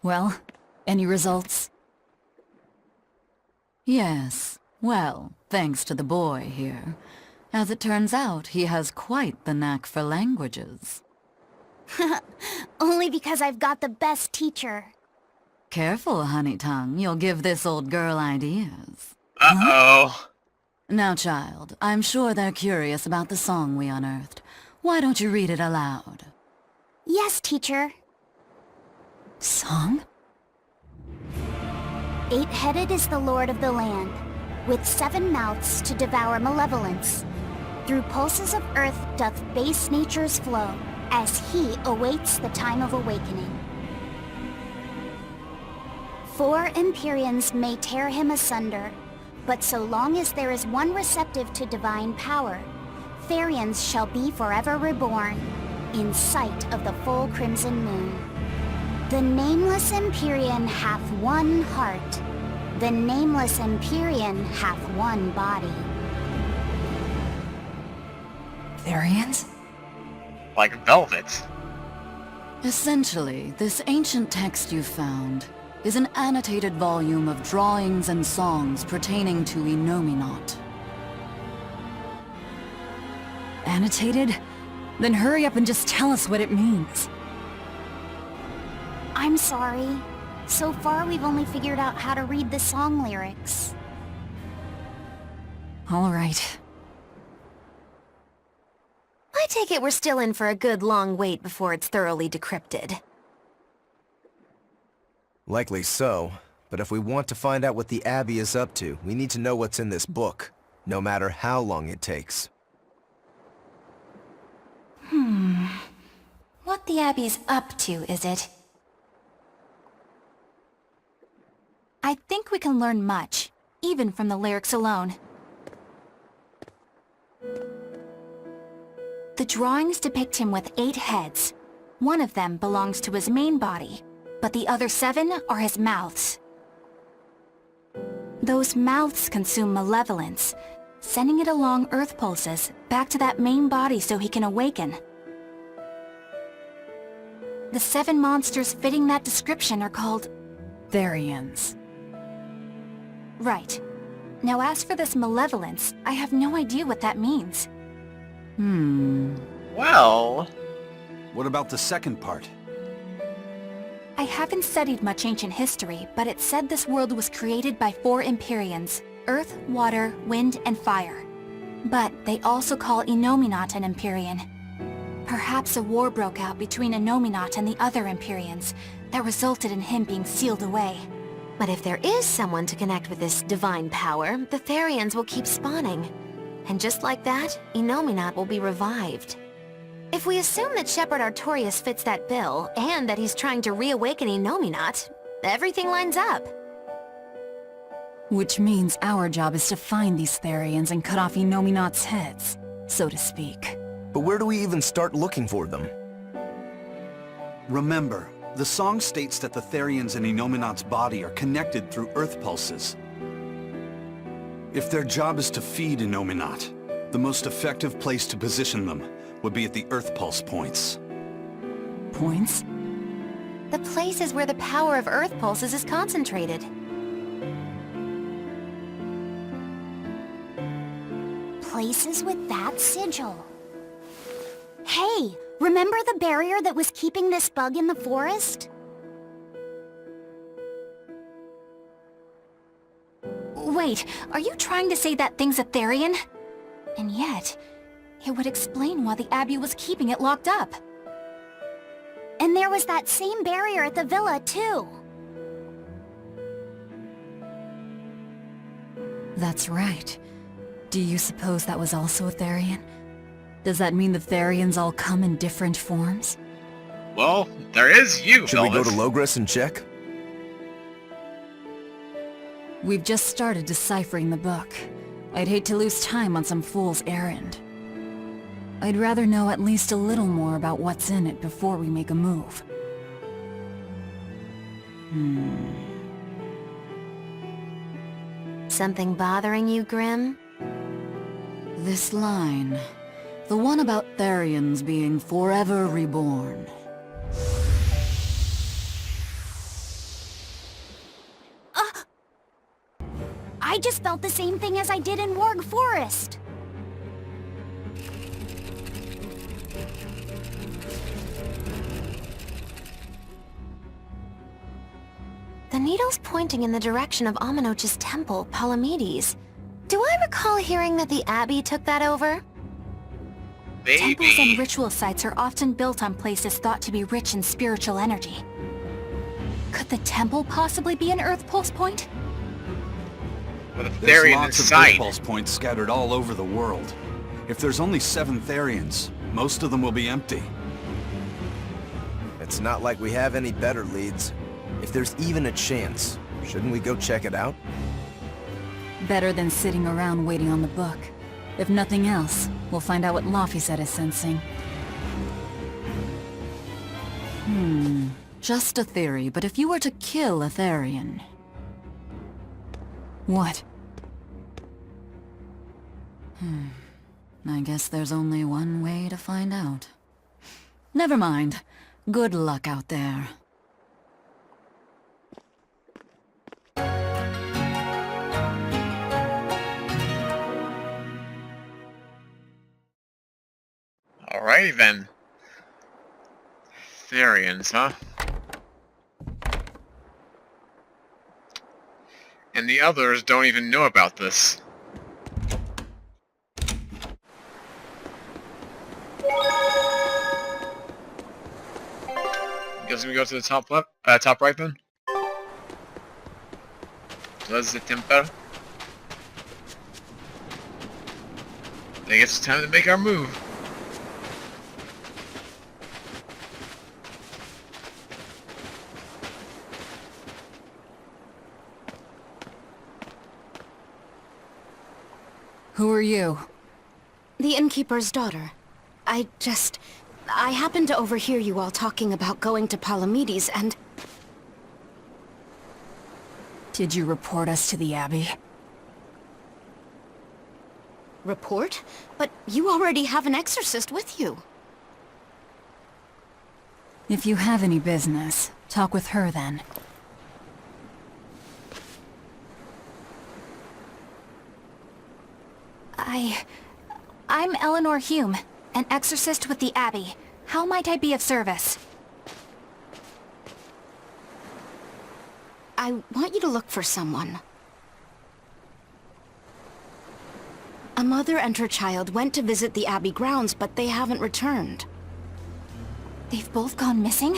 Well, any results? Yes. Well, thanks to the boy here. As it turns out, he has quite the knack for languages. Only because I've got the best teacher. Careful, honey tongue. You'll give this old girl ideas. Uh-oh. Now, child, I'm sure they're curious about the song we unearthed. Why don't you read it aloud? Yes, teacher. Song? 8-headed is the lord of the land, with 7 mouths to devour malevolence. Through pulses of earth doth base nature's flow, as he awaits the time of awakening. 4 Empyreans may tear him asunder, but so long as there is one receptive to divine power, Therions shall be forever reborn, in sight of the full crimson moon. The nameless Empyrean hath one heart. The nameless Empyrean hath one body. Therions? Like velvet. Essentially, this ancient text you found is an annotated volume of drawings and songs pertaining to Innominat. Annotated? Then hurry up and just tell us what it means. I'm sorry. So far, we've only figured out how to read the song lyrics. All right. I take it we're still in for a good long wait before it's thoroughly decrypted. Likely so, but if we want to find out what the Abbey is up to, we need to know what's in this book, no matter how long it takes. What the Abbey's up to, is it? I think we can learn much, even from the lyrics alone. The drawings depict him with 8 heads. One of them belongs to his main body, but the other 7 are his mouths. Those mouths consume malevolence, sending it along earth pulses back to that main body so he can awaken. The 7 monsters fitting that description are called Therions. Right. Now as for this malevolence, I have no idea what that means. Well... What about the second part? I haven't studied much ancient history, but it said this world was created by 4 Empyreans, earth, water, wind, and fire. But they also call Innominat an Empyrean. Perhaps a war broke out between Innominat and the other Empyreans that resulted in him being sealed away. But if there is someone to connect with this divine power, the Therions will keep spawning. And just like that, Innominat will be revived. If we assume that Shepherd Artorius fits that bill, and that he's trying to reawaken Innominat, everything lines up. Which means our job is to find these Therions and cut off Innominat's heads, so to speak. But where do we even start looking for them? Remember, the song states that the Therions in Innominat's body are connected through earth pulses. If their job is to feed Innominat, the most effective place to position them would be at the earth pulse points. Points? The places where the power of earth pulses is concentrated. Places with that sigil. Hey, remember the barrier that was keeping this bug in the forest? Wait, are you trying to say that thing's a Therion? And yet, it would explain why the Abbey was keeping it locked up. And there was that same barrier at the villa, too. That's right. Do you suppose that was also a Therion? Does that mean the Therions all come in different forms? Well, there is you, Should we go Velvet. to Logres and check? We've just started deciphering the book. I'd hate to lose time on some fool's errand. I'd rather know at least a little more about what's in it before we make a move. Something bothering you, Grim? This line. The one about Therions being forever reborn. I just felt the same thing as I did in Warg Forest. The needle's pointing in the direction of Amenoch's temple, Palamedes. Do I recall hearing that the Abbey took that over? Temples and Maybe. ritual sites are often built on places thought to be rich in spiritual energy. Could the temple possibly be an Earth Pulse point? With a There's Therion lots of inside. impulse points scattered all over the world. If there's only 7 Therions, most of them will be empty. It's not like we have any better leads. If there's even a chance, shouldn't we go check it out? Better than sitting around waiting on the book. If nothing else, we'll find out what Laphicet is sensing. Just a theory, but if you were to kill a Therion... What? I guess there's only one way to find out. Never mind. Good luck out there. Alrighty then. Therions, huh? And the others don't even know about this. Guess we go to the top left, top right then. Does the temper? I guess it's time to make our move. Who are you? The innkeeper's daughter. I happened to overhear you all talking about going to Palamedes and... Did you report us to the Abbey? Report? But you already have an exorcist with you. If you have any business, talk with her then. I'm Eleanor Hume, an exorcist with the Abbey. How might I be of service? I want you to look for someone. A mother and her child went to visit the Abbey grounds, but they haven't returned. They've both gone missing?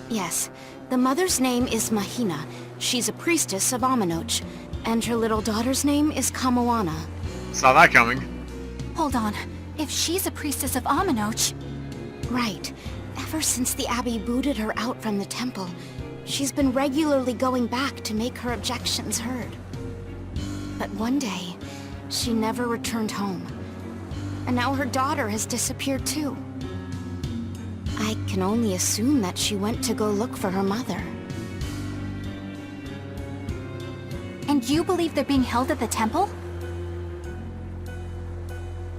Yes. The mother's name is Mahina. She's a priestess of Amenoch. And her little daughter's name is Kamoana. Saw that coming. Hold on. If she's a priestess of Amenoch... Right. Ever since the Abbey booted her out from the temple, she's been regularly going back to make her objections heard. But one day, she never returned home. And now her daughter has disappeared too. I can only assume that she went to go look for her mother. And you believe they're being held at the temple?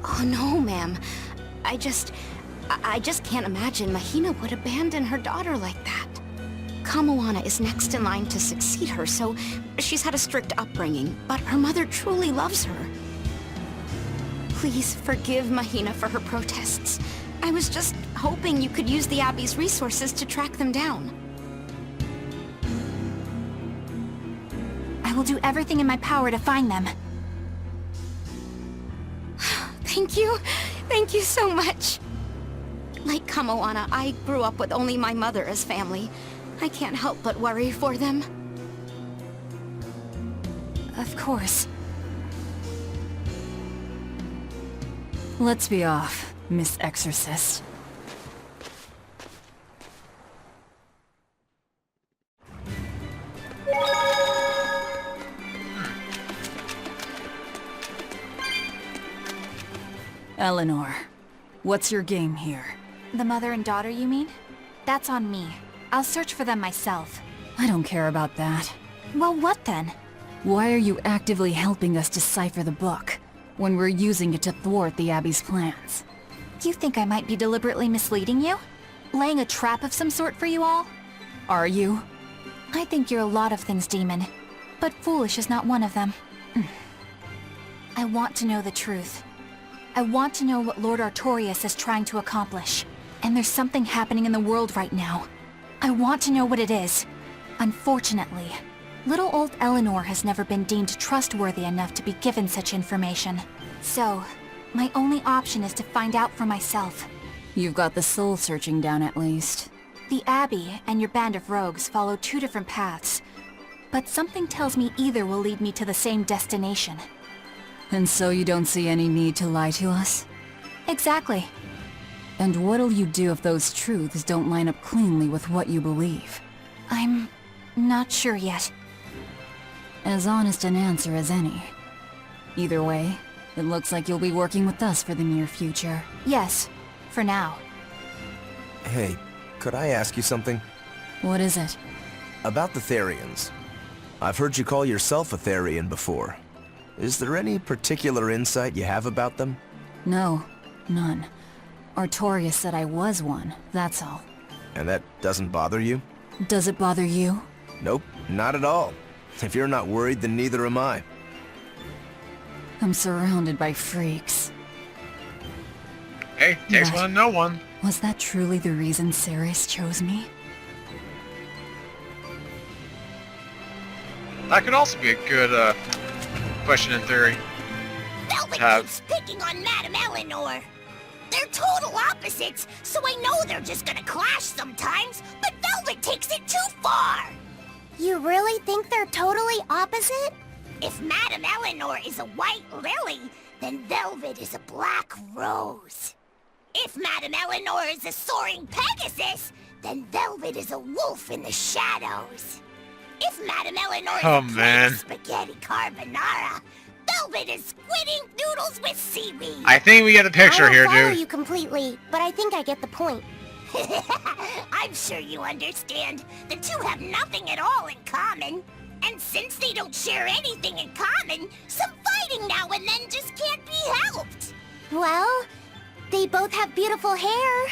Oh no, ma'am. I just can't imagine Mahina would abandon her daughter like that. Kamoana is next in line to succeed her, so she's had a strict upbringing, but her mother truly loves her. Please forgive Mahina for her protests. I was just hoping you could use the Abbey's resources to track them down. I will do everything in my power to find them. Thank you. Thank you so much. Like Kamoana, I grew up with only my mother as family. I can't help but worry for them. Of course. Let's be off, Miss Exorcist. Eleanor, what's your game here? The mother and daughter, you mean? That's on me. I'll search for them myself. I don't care about that. Well, what then? Why are you actively helping us decipher the book, when we're using it to thwart the Abbey's plans? You think I might be deliberately misleading you? Laying a trap of some sort for you all? Are you? I think you're a lot of things, Demon. But foolish is not one of them. I want to know the truth. I want to know what Lord Artorias is trying to accomplish. And there's something happening in the world right now. I want to know what it is. Unfortunately, little old Eleanor has never been deemed trustworthy enough to be given such information. So, my only option is to find out for myself. You've got the soul searching down at least. The Abbey and your band of rogues follow two different paths, but something tells me either will lead me to the same destination. And so you don't see any need to lie to us? Exactly. And what'll you do if those truths don't line up cleanly with what you believe? I'm not sure yet. As honest an answer as any. Either way, it looks like you'll be working with us for the near future. Yes, for now. Hey, could I ask you something? What is it? About the Therions. I've heard you call yourself a Therion before. Is there any particular insight you have about them? No, none. Artorias said I was one, that's all. And that doesn't bother you? Does it bother you? Nope, not at all. If you're not worried, then neither am I. I'm surrounded by freaks. Hey, takes What? one to know one. Was that truly the reason Ceres chose me? That could also be a good, question in theory. Velvet Have- keeps picking on Madame Eleanor. They're total opposites, so I know they're just gonna clash sometimes, but Velvet takes it too far! You really think they're totally opposite? If Madame Eleanor is a white lily, then Velvet is a black rose. If Madame Eleanor is a soaring Pegasus, then Velvet is a wolf in the shadows. If Madame Eleanor is Oh, a plain man. spaghetti carbonara, Velvet is squid ink noodles with seaweed. I think we get the picture I here, don't follow dude. you completely, but I think I get the point. I'm sure you understand. The two have nothing at all in common. And since they don't share anything in common, some fighting now and then just can't be helped. Well, they both have beautiful hair.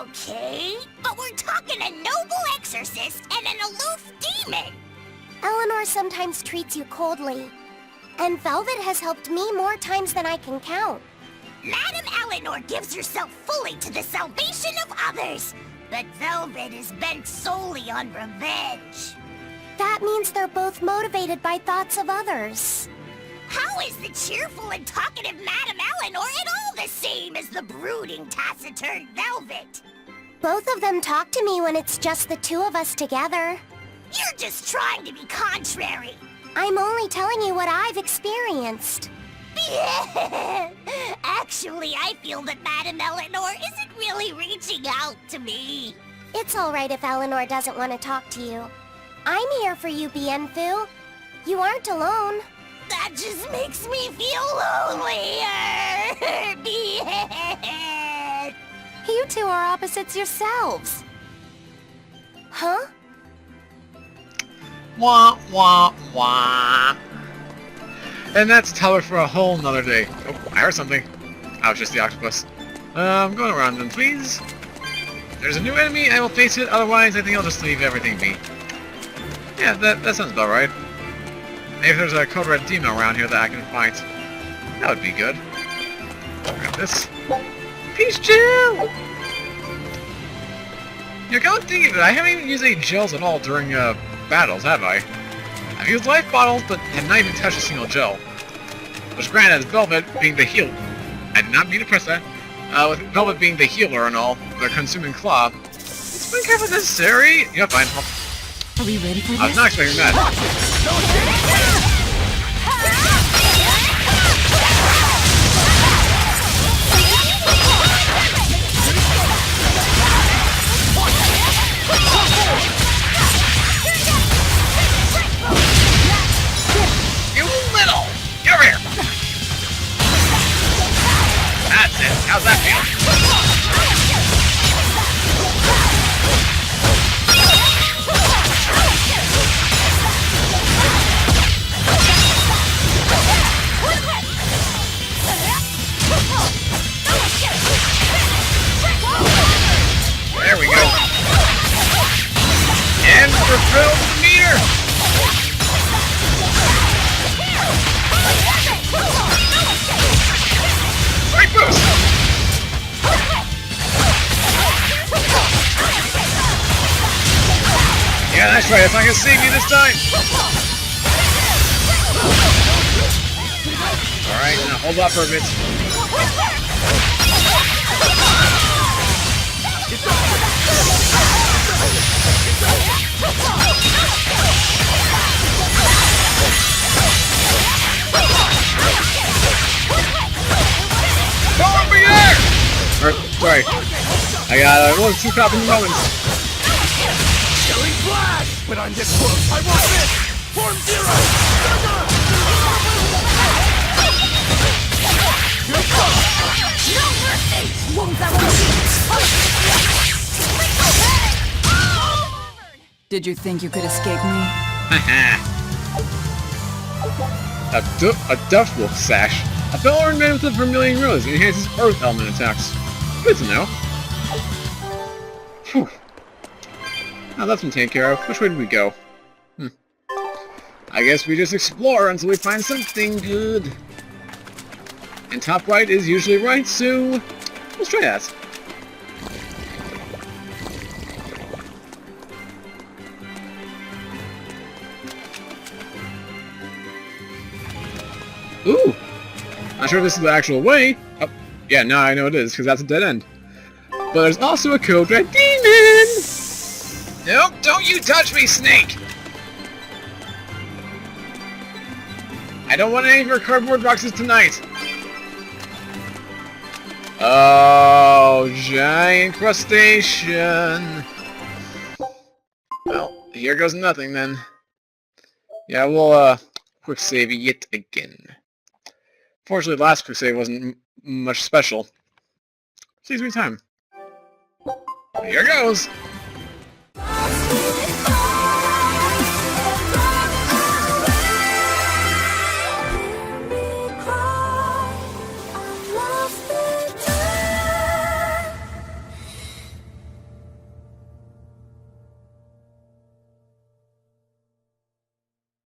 Okay, but we're talking a noble exorcist and an aloof demon. Eleanor sometimes treats you coldly, and Velvet has helped me more times than I can count. Madame Eleanor gives herself fully to the salvation of others, but Velvet is bent solely on revenge. That means they're both motivated by thoughts of others. How is the cheerful and talkative Madame Eleanor at all the same as the brooding, taciturn Velvet? Both of them talk to me when it's just the two of us together. You're just trying to be contrary. I'm only telling you what I've experienced. Actually, I feel that Madame Eleanor isn't really reaching out to me. It's alright if Eleanor doesn't want to talk to you. I'm here for you, Bienfu. You aren't alone. That just makes me feel lonelier. You two are opposites yourselves. Huh? Wah, wah, wah. And that's a topic for a whole nother day. Oh, I heard something. Oh, it's just the octopus. I'm going around then, please. If there's a new enemy, I will face it. Otherwise, I think I'll just leave everything be. Yeah, that sounds about right. Maybe if there's a code red demon around here that I can fight. That would be good. Grab this. Peace gel! You're kind of thinking that I haven't even used any gels at all during battles, have I? I've used life bottles, but have not even touched a single gel. Which granted, as Velvet being the heal, I did not mean to press that. With Velvet being the healer and all, the consuming claw, it's been kind of necessary. Yeah, fine. Are we ready for this? I was not expecting that. You little! Get over here! That's it. How's that feel? There we go. And we're filled with the meter! That's right, it's not gonna save you this time! Alright, now hold up for a bit. Go over here! Or, sorry. I got one or two copping moments. Killing flash! When I'm this close, I won't miss! Form zero! No mercy! Won't that Did you think you could escape me? a Duffwolf sash. A fellow ornament with a vermilion rose enhances earth element attacks. Good to know. Phew. Now that's been taken care of. Which way did we go? I guess we just explore until we find something good. And top right is usually right, so let's try that. Ooh! Not sure if this is the actual way. Oh, yeah, now I know it is, because that's a dead end. But there's also a code red demon! Nope, don't you touch me, snake! I don't want any of your cardboard boxes tonight! Oh, giant crustacean! Well, here goes nothing then. Yeah, we'll, quick save yet again. Fortunately, the last quick save wasn't much special. Saves me time. Here goes!